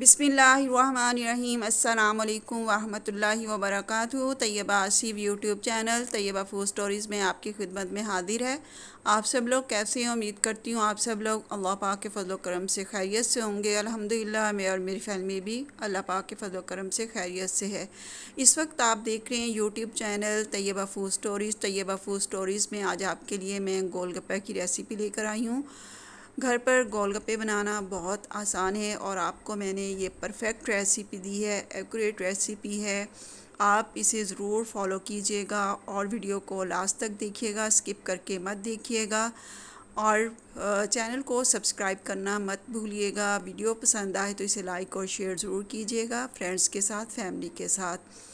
बिस्मिल्लाहिर्रहमानिर्रहीम अस्सलामुअलैकुम वरहमतुल्लाहि वबरकातुहू। Tayyaba Asif YouTube channel Taiba food stories में आपकी खिदमत में हाजिर है। आप सब लोग कैसे हैं? उम्मीद करती हूँ आप सब लोग अल्लाह पाक के फजल करम से खैरियत से होंगे। अल्हम्दुलिल्लाह मैं और मेरी फैमिली भी अल्लाह पाक के फजल करम से खैरियत से है। इस वक्त आप देख रहे हैं YouTube channel Taiba food stories. Taiba food stories में आज आपके लिए मैं गोलगप्पे की रेसिपी लेकर आई हूँ। घर पर गोलगप्पे बनाना बहुत आसान है और आपको मैंने ये परफेक्ट रेसिपी दी है, एक्यूरेट रेसिपी है। आप इसे ज़रूर फॉलो कीजिएगा और वीडियो को लास्ट तक देखिएगा, स्किप करके मत देखिएगा। और चैनल को सब्सक्राइब करना मत भूलिएगा। वीडियो पसंद आए तो इसे लाइक और शेयर ज़रूर कीजिएगा फ्रेंड्स के साथ, फैमिली के साथ।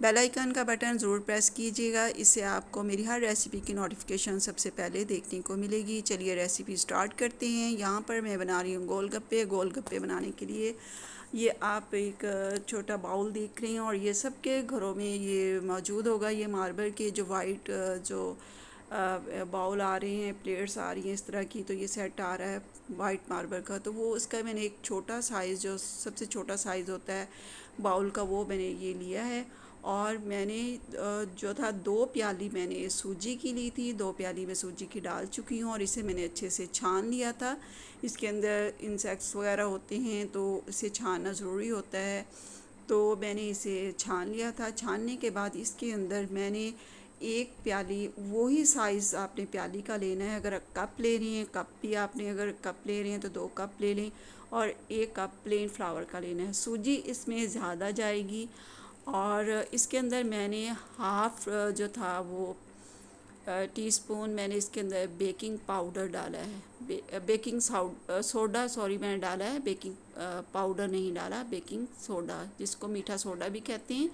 बेल आइकन का बटन ज़रूर प्रेस कीजिएगा, इससे आपको मेरी हर रेसिपी की नोटिफिकेशन सबसे पहले देखने को मिलेगी। चलिए रेसिपी स्टार्ट करते हैं। यहाँ पर मैं बना रही हूँ गोलगप्पे। गोलगप्पे बनाने के लिए ये आप एक छोटा बाउल देख रहे हैं और ये सबके घरों में ये मौजूद होगा। ये मार्बल के जो वाइट जो बाउल आ रहे हैं, प्लेट्स आ रही हैं इस तरह की, तो ये सेट आ रहा है वाइट मार्बल का। तो वो उसका मैंने एक छोटा साइज़, जो सबसे छोटा साइज़ होता है बाउल का, वो मैंने ये लिया है। और मैंने जो था 2 प्याली मैंने सूजी की ली थी। 2 प्याली मैं सूजी की डाल चुकी हूँ और इसे मैंने अच्छे से छान लिया था। इसके अंदर इंसेक्ट्स वगैरह होते हैं तो इसे छानना ज़रूरी होता है। तो मैंने इसे छान लिया था। छानने के बाद इसके अंदर मैंने 1 प्याली, वही साइज़ आपने प्याली का लेना है। अगर कप ले रही हैं, कप भी आपने अगर कप ले रहे हैं तो 2 कप ले लें। और 1 कप प्लेन फ्लावर का लेना है। सूजी इसमें ज़्यादा जाएगी। और इसके अंदर मैंने हाफ़ जो था वो टीस्पून मैंने इसके अंदर बेकिंग पाउडर डाला है। बेकिंग सोडा सॉरी मैंने डाला है। बेकिंग पाउडर नहीं डाला, बेकिंग सोडा जिसको मीठा सोडा भी कहते हैं,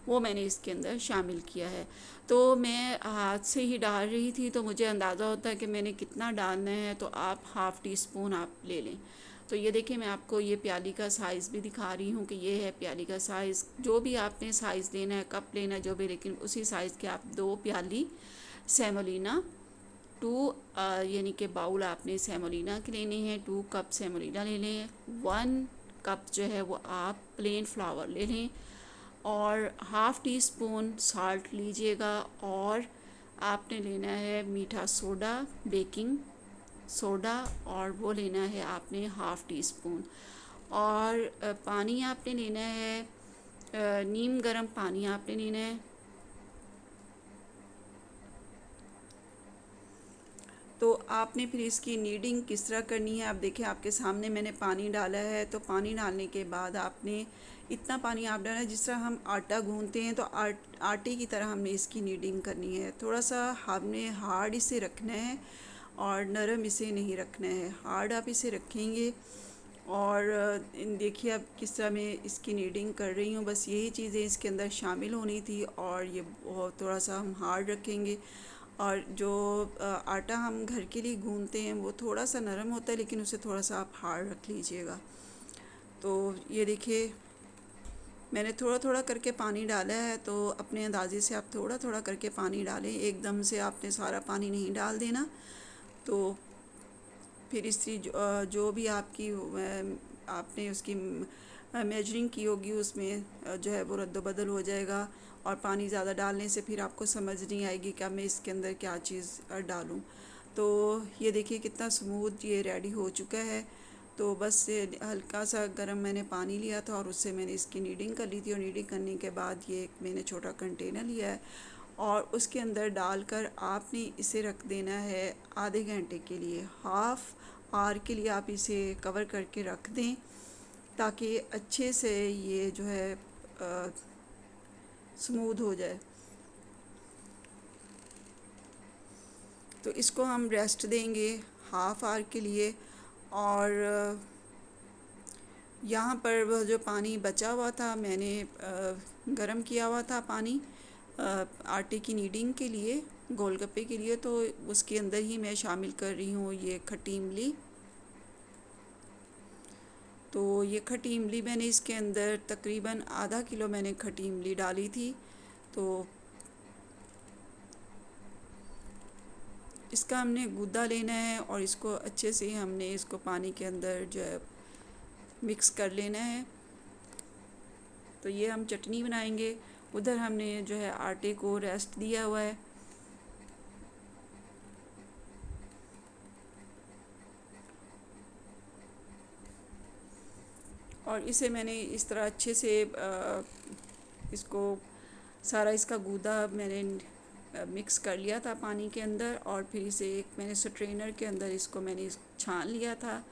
वो मैंने इसके अंदर शामिल किया है। तो मैं हाथ से ही डाल रही थी तो मुझे अंदाज़ा होता है कि मैंने कितना डालना है, तो आप हाफ़ टी स्पून आप ले लें। तो ये देखिए मैं आपको ये प्याली का साइज़ भी दिखा रही हूँ कि ये है प्याली का साइज़। जो भी आपने साइज़ लेना है, कप लेना है, जो भी, लेकिन उसी साइज़ के आप 2 प्याली सेमोलिना 2 यानी कि बाउल आपने सेमोलिना के लेने हैं। 2 कप सेमोलिना ले लें। 1 कप जो है वो आप प्लेन फ्लावर ले लें और हाफ़ टी स्पून साल्ट लीजिएगा। और आपने लेना है मीठा सोडा, बेकिंग सोडा, और वो लेना है आपने हाफ़ टी स्पून। और पानी आपने लेना है, नीम गर्म पानी आपने लेना है। तो आपने फिर इसकी नीडिंग किस तरह करनी है, आप देखें आपके सामने मैंने पानी डाला है। तो पानी डालने के बाद आपने इतना पानी आप डालें जिस तरह हम आटा गूंथते हैं, तो आटे की तरह हमने इसकी नीडिंग करनी है। थोड़ा सा हमने हार्ड इसे रखना है और नरम इसे नहीं रखना है। हार्ड आप इसे रखेंगे। और देखिए अब किस तरह मैं इसकी नीडिंग कर रही हूँ। बस यही चीज़ें इसके अंदर शामिल होनी थी। और ये बहुत थोड़ा सा हम हार्ड रखेंगे। और जो आटा हम घर के लिए गूंथते हैं वो थोड़ा सा नरम होता है, लेकिन उसे थोड़ा सा आप हार्ड रख लीजिएगा। तो ये देखिए मैंने थोड़ा थोड़ा करके पानी डाला है। तो अपने अंदाज़े से आप थोड़ा थोड़ा करके पानी डालें, एकदम से आपने सारा पानी नहीं डाल देना। तो फिर इसकी जो भी आपकी आपने उसकी मेजरिंग की होगी उसमें जो है वो रद्द-बदल हो जाएगा। और पानी ज़्यादा डालने से फिर आपको समझ नहीं आएगी कि मैं इसके अंदर क्या चीज़ डालूं। तो ये देखिए कितना स्मूथ ये रेडी हो चुका है। तो बस ये हल्का सा गर्म मैंने पानी लिया था और उससे मैंने इसकी नीडिंग कर ली थी। और नीडिंग करने के बाद ये एक मैंने छोटा कंटेनर लिया है और उसके अंदर डालकर आपने इसे रख देना है आधे घंटे के लिए। हाफ़ आवर के लिए आप इसे कवर करके रख दें ताकि अच्छे से ये जो है स्मूथ हो जाए। तो इसको हम रेस्ट देंगे हाफ़ आवर के लिए। और यहाँ पर वह जो पानी बचा हुआ था मैंने गरम किया हुआ था पानी आटे की नीडिंग के लिए, गोलगप्पे के लिए। तो उसके अंदर ही मैं शामिल कर रही हूँ ये खट्टी इमली। तो ये खट्टी इमली मैंने इसके अंदर तकरीबन आधा किलो मैंने खट्टी इमली डाली थी। तो इसका हमने गूदा लेना है और इसको अच्छे से हमने इसको पानी के अंदर जो है मिक्स कर लेना है। तो ये हम चटनी बनाएंगे। उधर हमने जो है आटे को रेस्ट दिया हुआ है। और इसे मैंने इस तरह अच्छे से इसको सारा इसका गूदा मैंने मिक्स कर लिया था पानी के अंदर, और फिर इसे एक मैंने स्ट्रेनर के अंदर इसको मैंने छान लिया था।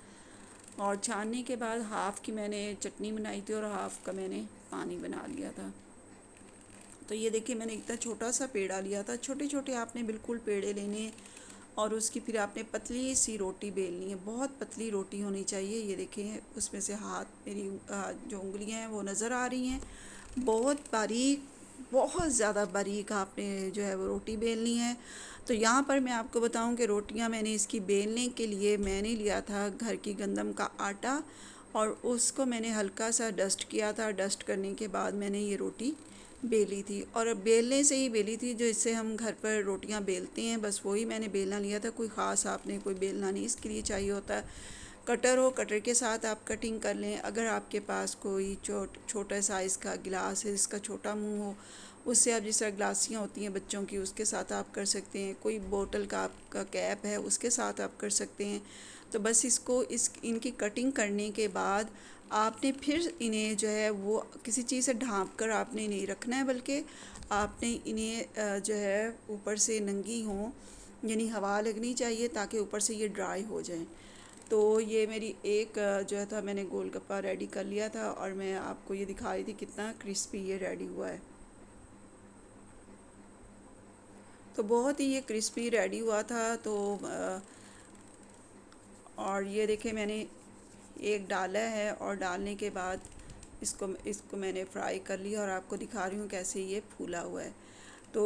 और छानने के बाद हाफ़ की मैंने चटनी बनाई थी और हाफ़ का मैंने पानी बना लिया था। तो ये देखिए मैंने इतना छोटा सा पेड़ा लिया था। छोटे छोटे आपने बिल्कुल पेड़े लेने हैं और उसकी फिर आपने पतली सी रोटी बेलनी है। बहुत पतली रोटी होनी चाहिए। ये देखें उसमें से हाथ मेरी जो उंगलियां हैं वो नज़र आ रही हैं। बहुत बारीक, बहुत ज़्यादा बारीक आपने जो है वो रोटी बेलनी है। तो यहाँ पर मैं आपको बताऊं कि रोटियाँ मैंने इसकी बेलने के लिए मैंने लिया था घर की गंदम का आटा, और उसको मैंने हल्का सा डस्ट किया था। डस्ट करने के बाद मैंने ये रोटी बेली थी, और बेलने से ही बेली थी जो इससे हम घर पर रोटियां बेलते हैं, बस वही मैंने बेलना लिया था। कोई ख़ास आपने कोई बेलना नहीं इसके लिए चाहिए होता है। कटर हो, कटर के साथ आप कटिंग कर लें। अगर आपके पास कोई छोटा साइज़ का गिलास है जिसका छोटा मुंह हो, उससे आप जिस तरह गिलासियाँ होती हैं बच्चों की उसके साथ आप कर सकते हैं। कोई बोतल का आपका कैप है उसके साथ आप कर सकते हैं। तो बस इसको इनकी कटिंग करने के बाद आपने फिर इन्हें जो है वो किसी चीज़ से ढाँप कर आपने नहीं रखना है, बल्कि आपने इन्हें जो है ऊपर से नंगी हों, यानी हवा लगनी चाहिए ताकि ऊपर से ये ड्राई हो जाए। तो ये मेरी एक जो है था मैंने गोलगप्पा रेडी कर लिया था, और मैं आपको ये दिखा रही थी कितना क्रिस्पी ये रेडी हुआ है। तो बहुत ही ये क्रिस्पी रेडी हुआ था। तो और ये देखे मैंने एक डाला है, और डालने के बाद इसको इसको मैंने फ्राई कर लिया और आपको दिखा रही हूँ कैसे ये फूला हुआ है। तो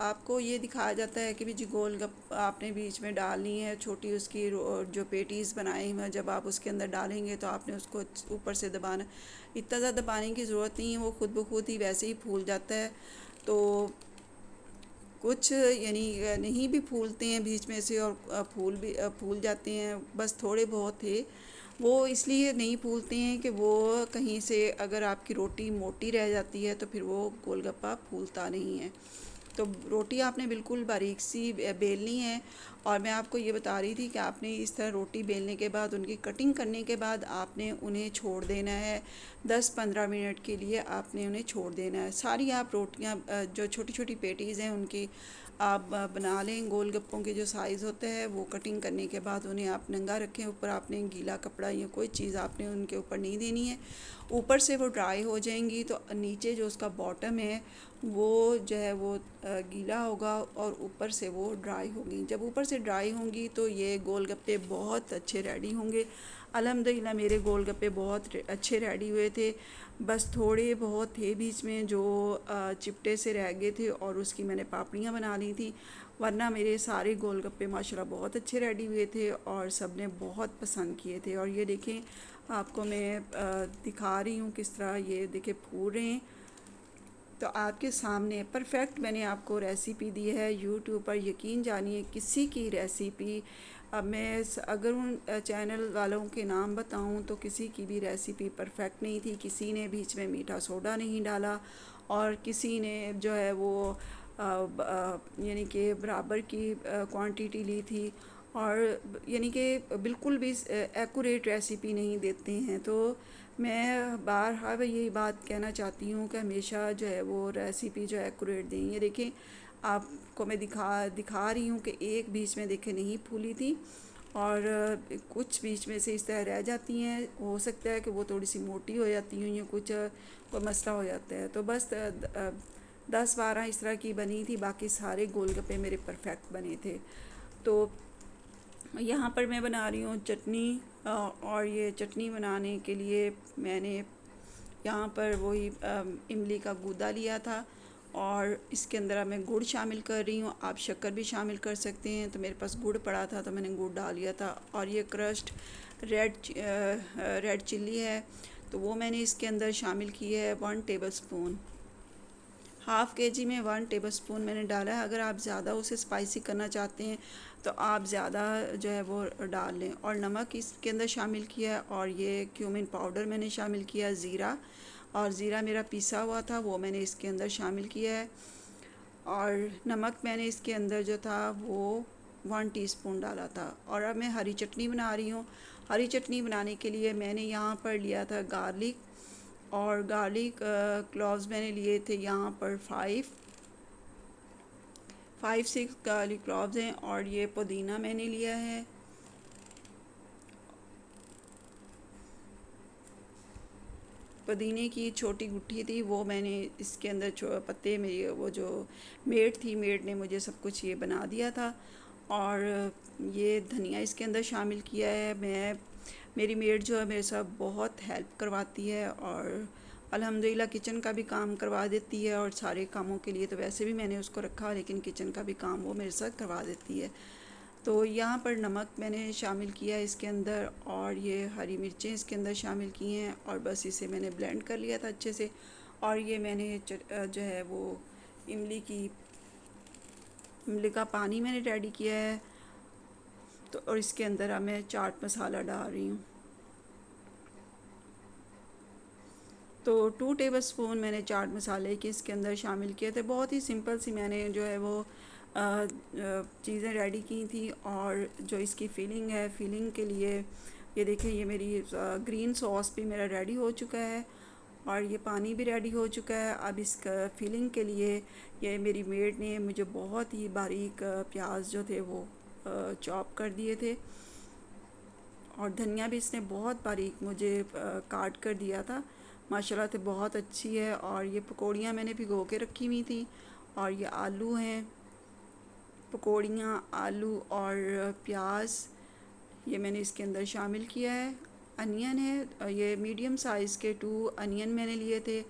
आपको ये दिखाया जाता है कि भी जी गोलगप्पा आपने बीच में डालनी है छोटी उसकी जो पेटीज़ बनाई हुई हैं, जब आप उसके अंदर डालेंगे तो आपने उसको ऊपर से दबाना। इतना ज़्यादा दबाने की ज़रूरत नहीं है, वो खुद ब खुद ही वैसे ही फूल जाता है। तो कुछ यानी नहीं भी फूलते हैं बीच में से, और फूल जाते हैं, बस थोड़े बहुत थे। वो इसलिए नहीं फूलते हैं कि वो कहीं से अगर आपकी रोटी मोटी रह जाती है तो फिर वो गोलगप्पा फूलता नहीं है। तो रोटी आपने बिल्कुल बारीक सी बेलनी है। और मैं आपको ये बता रही थी कि आपने इस तरह रोटी बेलने के बाद उनकी कटिंग करने के बाद आपने उन्हें छोड़ देना है 10-15 मिनट के लिए। आपने उन्हें छोड़ देना है। सारी आप रोटियां जो छोटी छोटी पेटीज़ हैं उनकी आप बना लें। गोलगप्पों के जो साइज़ होते हैं वो कटिंग करने के बाद उन्हें आप नंगा रखें। ऊपर आपने गीला कपड़ा या कोई चीज़ आपने उनके ऊपर नहीं देनी है। ऊपर से वो ड्राई हो जाएंगी तो नीचे जो उसका बॉटम है वो जो है वो गीला होगा, और ऊपर से वो ड्राई होगी। जब ऊपर से ड्राई होंगी तो ये गोलगप्पे बहुत अच्छे रेडी होंगे। अल्हम्दुलिल्लाह मेरे गोलगप्पे बहुत अच्छे रेडी हुए थे। बस थोड़े बहुत थे बीच में जो चिपटे से रह गए थे, और उसकी मैंने पापड़ियाँ बना ली थी। वरना मेरे सारे गोलगप्पे माशाल्लाह बहुत अच्छे रेडी हुए थे और सब ने बहुत पसंद किए थे। और ये देखें आपको मैं दिखा रही हूँ किस तरह ये देखें फूल रहे हैं। तो आपके सामने परफेक्ट मैंने आपको रेसिपी दी है। यूट्यूब पर यकीन जानिए किसी की रेसिपी, अब मैं अगर उन चैनल वालों के नाम बताऊं तो किसी की भी रेसिपी परफेक्ट नहीं थी। किसी ने बीच में मीठा सोडा नहीं डाला, और किसी ने जो है वो यानी कि बराबर की क्वांटिटी ली थी, और यानी कि बिल्कुल भी एक्यूरेट रेसिपी नहीं देते हैं। तो मैं बार यही बात कहना चाहती हूँ कि हमेशा जो है वो रेसिपी जो एक्यूरेट दें। ये देखें आपको मैं दिखा रही हूँ कि एक बीच में देखें नहीं फूली थी, और कुछ बीच में से इस तरह रह जाती हैं। हो सकता है कि वो थोड़ी सी मोटी हो जाती हैं या कुछ कोई मसला हो जाता है। तो बस 10-12 इस तरह की बनी थी, बाकी सारे गोलगप्पे मेरे परफेक्ट बने थे। तो यहाँ पर मैं बना रही हूँ चटनी, और ये चटनी बनाने के लिए मैंने यहाँ पर वही इमली का गूदा लिया था, और इसके अंदर मैं गुड़ शामिल कर रही हूँ। आप शक्कर भी शामिल कर सकते हैं। तो मेरे पास गुड़ पड़ा था तो मैंने गुड़ डाल लिया था। और ये क्रश्ड रेड चिल्ली है तो वो मैंने इसके अंदर शामिल की है 1 टेबलस्पून। हाफ़ केजी में 1 टेबलस्पून मैंने डाला है। अगर आप ज़्यादा उसे स्पाइसी करना चाहते हैं तो आप ज़्यादा जो है वो डाल लें। और नमक इसके अंदर शामिल किया है, और ये क्यूमिन पाउडर मैंने शामिल किया, ज़ीरा, और ज़ीरा मेरा पिसा हुआ था वो मैंने इसके अंदर शामिल किया है। और नमक मैंने इसके अंदर जो था वो 1 टीस्पून डाला था। और अब मैं हरी चटनी बना रही हूँ। हरी चटनी बनाने के लिए मैंने यहाँ पर लिया था गार्लिक, और गार्लिक क्लॉव्स मैंने लिए थे यहाँ पर 5-6 गार्लिक क्लॉव्स हैं। और ये पुदीना मैंने लिया है, पुदीने की छोटी गुट्ठी थी वो मैंने इसके अंदर पत्ते मेरी वो जो मेड थी, मेड ने मुझे सब कुछ ये बना दिया था। और ये धनिया इसके अंदर शामिल किया है। मेरी मेड जो है मेरे साथ बहुत हेल्प करवाती है, और अल्हम्दुलिल्लाह किचन का भी काम करवा देती है। और सारे कामों के लिए तो वैसे भी मैंने उसको रखा, लेकिन किचन का भी काम वो मेरे साथ करवा देती है। तो यहाँ पर नमक मैंने शामिल किया है इसके अंदर, और ये हरी मिर्चें इसके अंदर शामिल की हैं, और बस इसे मैंने ब्लेंड कर लिया था अच्छे से। और ये मैंने जो है वो इमली का पानी मैंने रेडी किया है। तो और इसके अंदर अब मैं चाट मसाला डाल रही हूँ। तो 2 टेबलस्पून मैंने चाट मसाले के इसके अंदर शामिल किए थे। बहुत ही सिंपल सी मैंने जो है वो चीज़ें रेडी की थी। और जो इसकी फीलिंग है, फीलिंग के लिए ये देखें, ये मेरी ग्रीन सॉस भी मेरा रेडी हो चुका है, और ये पानी भी रेडी हो चुका है। अब इसका फीलिंग के लिए ये मेरी मेड ने मुझे बहुत ही बारीक प्याज जो थे वो चॉप कर दिए थे, और धनिया भी इसने बहुत बारीक मुझे काट कर दिया था। माशाल्लाह से बहुत अच्छी है। और ये पकौड़ियाँ मैंने भिगो के रखी हुई थी, और ये आलू हैं, पकौड़ियाँ, आलू और प्याज ये मैंने इसके अंदर शामिल किया है। अनियन है, ये मीडियम साइज़ के 2 अनियन मैंने लिए थे,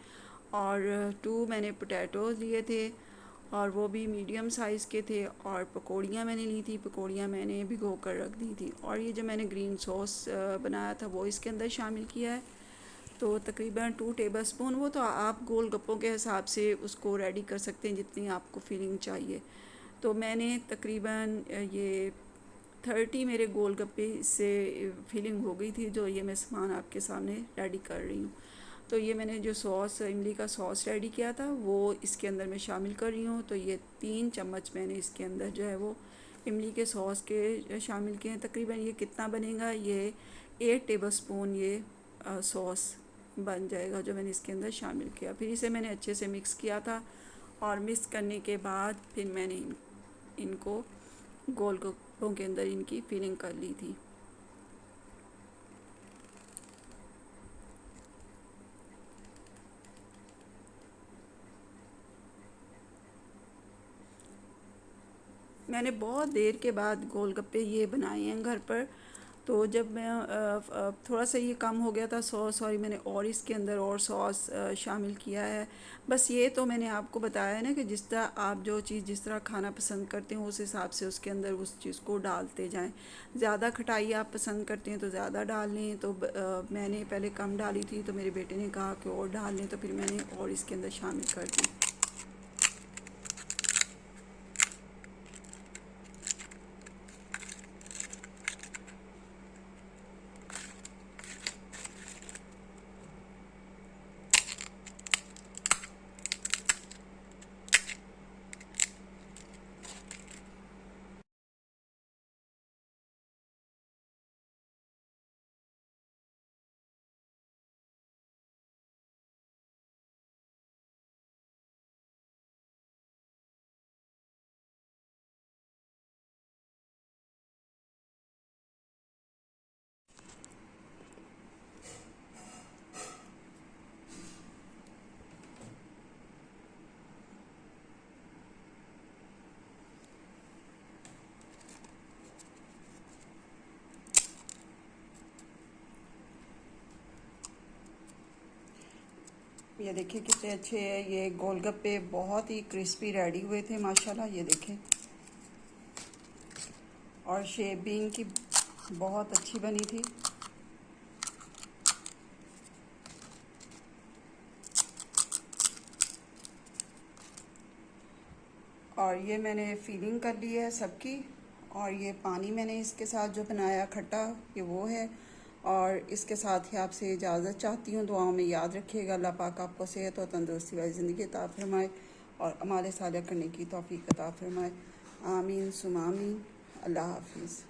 और 2 मैंने पोटैटोज़ लिए थे, और वो भी मीडियम साइज़ के थे। और पकौड़ियाँ मैंने ली थी, पकौड़ियाँ मैंने भिगो कर रख दी थी। और ये जो मैंने ग्रीन सॉस बनाया था वो इसके अंदर शामिल किया है। तो तकरीबन 2 टेबलस्पून, वो तो आप गोलगप्पों के हिसाब से उसको रेडी कर सकते हैं जितनी आपको फीलिंग चाहिए। तो मैंने तकरीबन ये 30 मेरे गोलगप्पे से फीलिंग हो गई थी, जो ये मैं सामान आपके सामने रेडी कर रही हूँ। तो ये मैंने जो सॉस, इमली का सॉस रेडी किया था वो इसके अंदर मैं शामिल कर रही हूँ। तो ये 3 चम्मच मैंने इसके अंदर जो है वो इमली के सॉस के शामिल किए हैं। तकरीबन ये कितना बनेगा, ये 8 टेबलस्पून ये सॉस बन जाएगा जो मैंने इसके अंदर शामिल किया। फिर इसे मैंने अच्छे से मिक्स किया था, और मिक्स करने के बाद फिर मैंने इनको गोलगप्पों के अंदर इनकी फिलिंग कर ली थी। मैंने बहुत देर के बाद गोलगप्पे ये बनाए हैं घर पर। तो जब मैं थोड़ा सा ये कम हो गया था सॉस, और मैंने और इसके अंदर और सॉस शामिल किया है। बस ये तो मैंने आपको बताया है ना कि जिस तरह आप जो चीज़ जिस तरह खाना पसंद करते हैं उस हिसाब से उसके अंदर उस चीज़ को डालते जाएं। ज़्यादा खटाई आप पसंद करते हैं तो ज़्यादा डाल लें। तो मैंने पहले कम डाली थी, तो मेरे बेटे ने कहा कि और डाल लें, तो फिर मैंने और इसके अंदर शामिल कर दी। ये देखिए कितने अच्छे हैं ये गोलगप्पे, बहुत ही क्रिस्पी रेडी हुए थे माशाल्लाह। ये देखें, और शेप भी इनकी बहुत अच्छी बनी थी। और ये मैंने फीलिंग कर ली है सबकी। और ये पानी मैंने इसके साथ जो बनाया खट्टा, ये वो है। और इसके साथ ही आपसे इजाज़त चाहती हूँ। दुआओं में याद रखिएगा। अल्लाह पाक आपको सेहत और तंदुरुस्ती वाली ज़िंदगी अता फरमाए और अमाल सालिह करने की तौफीक अता फरमाए। आमीन सुम आमीन। अल्लाह हाफिज़।